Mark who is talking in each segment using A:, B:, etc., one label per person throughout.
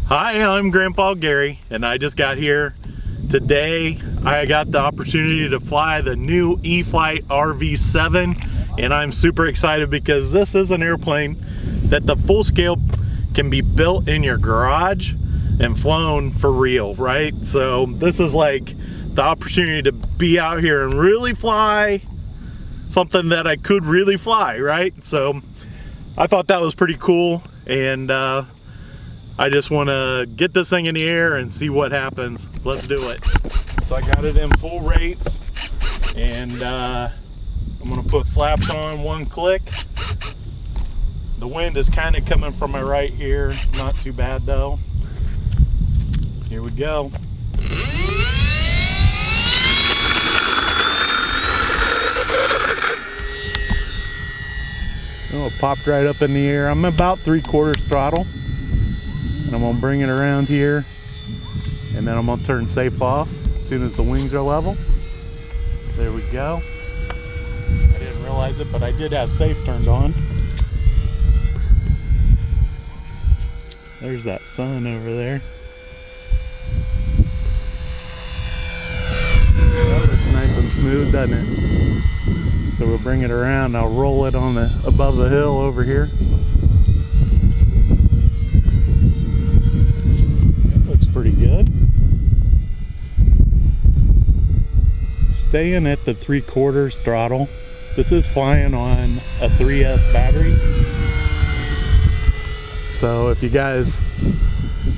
A: Hi, I'm Grandpa Gary, and I just got here. Today, I got the opportunity to fly the new E-flite RV-7, and I'm super excited because this is an airplane that the full scale can be built in your garage and flown for real, right? So this is like the opportunity to be out here and really fly something that I could really fly, right? So I thought that was pretty cool, and I just want to get this thing in the air and see what happens. Let's do it. So I got it in full rates, and I'm going to put flaps on one click. The wind is kind of coming from my right here. Not too bad though. Here we go. Oh, it popped right up in the air. I'm about 3/4 throttle. And I'm gonna bring it around here, and then I'm gonna turn SAFE off as soon as the wings are level. There we go. I didn't realize it, but I did have SAFE turned on. There's that sun over there. That looks nice and smooth, doesn't it? So we'll bring it around. I'll roll it on the above the hill over here. Pretty good. Staying at the 3/4 throttle. This is flying on a 3S battery. So if you guys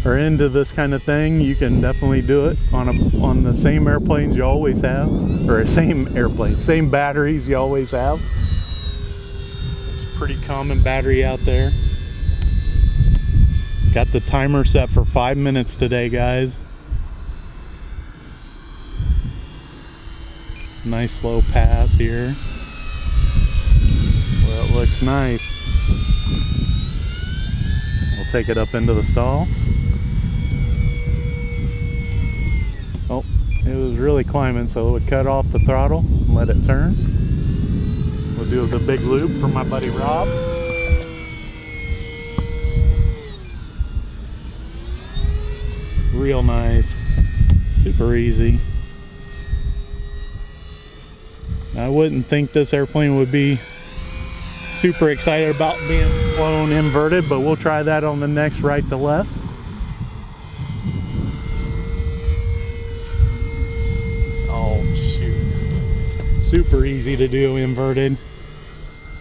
A: are into this kind of thing, you can definitely do it on the same airplanes you always have, or same batteries you always have. It's a pretty common battery out there. Got the timer set for 5 minutes today, guys. Nice slow pass here. Well, it looks nice. We'll take it up into the stall. Oh, it was really climbing, so it would cut off the throttle and let it turn. We'll do the big loop for my buddy Rob. Real nice, super easy. I wouldn't think this airplane would be super excited about being flown inverted, but we'll try that on the next right to left. Oh shoot, super easy to do inverted.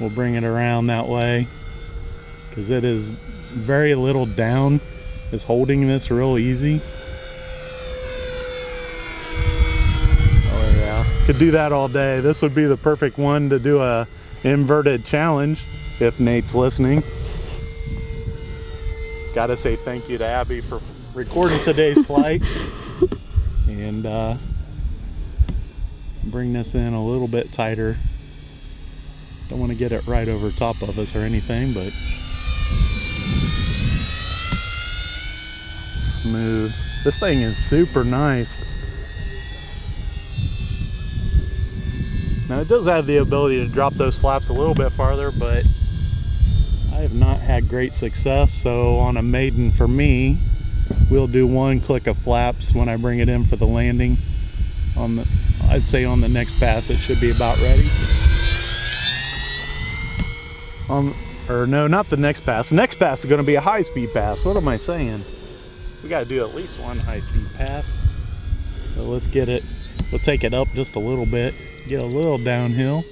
A: We'll bring it around that way because it is very little down. Is holding this real easy. Oh yeah, could do that all day. This would be the perfect one to do a inverted challenge if Nate's listening. Gotta say thank you to Abby for recording today's flight. And bring this in a little bit tighter. Don't want to get it right over top of us or anything, but smooth. This thing is super nice. Now it does have the ability to drop those flaps a little bit farther, but I have not had great success. So on a Maiden, for me, we'll do one click of flaps when I bring it in for the landing. I'd say on the next pass it should be about ready. Or no, not the next pass. The next pass is going to be a high-speed pass. What am I saying? We got to do at least one high-speed pass. So let's get it. We'll take it up just a little bit, get a little downhill,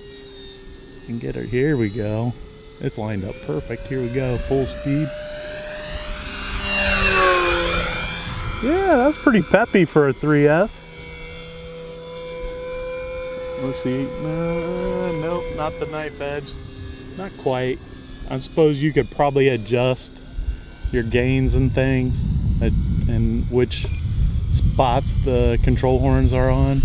A: and get it. Here we go. It's lined up perfect. Here we go, full speed. Yeah, that's pretty peppy for a 3S. Let's see. Nope, not the knife edge. Not quite. I suppose you could probably adjust your gains and things, and which spots the control horns are on.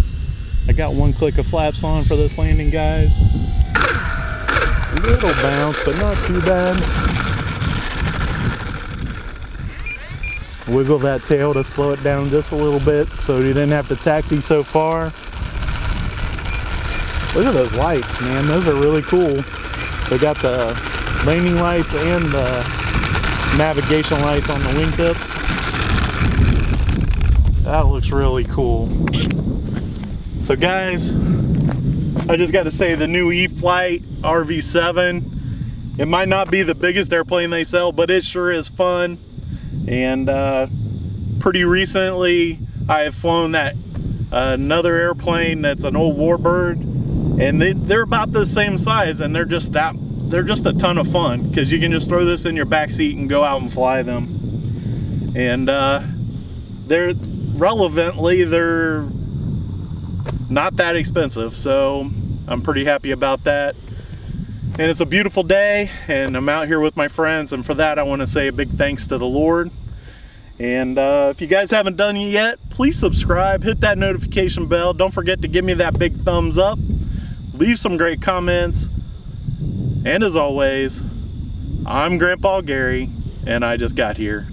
A: I got one click of flaps on for this landing, guys. A little bounce, but not too bad. Wiggle that tail to slow it down just a little bit so you didn't have to taxi so far. Look at those lights, man. Those are really cool. They got the landing lights and the navigation lights on the wingtips. That looks really cool. So guys, I just got to say, the new E-flite RV-7, it might not be the biggest airplane they sell, but it sure is fun. And pretty recently I have flown that another airplane that's an old warbird, and they're about the same size, and they're just a ton of fun because you can just throw this in your back seat and go out and fly them. And they're not that expensive, so I'm pretty happy about that. And it's a beautiful day, and I'm out here with my friends, and for that I want to say a big thanks to the Lord. And if you guys haven't done it yet, please subscribe, hit that notification bell. Don't forget to give me that big thumbs up, leave some great comments, and as always, I'm Grandpa Gary, and I just got here.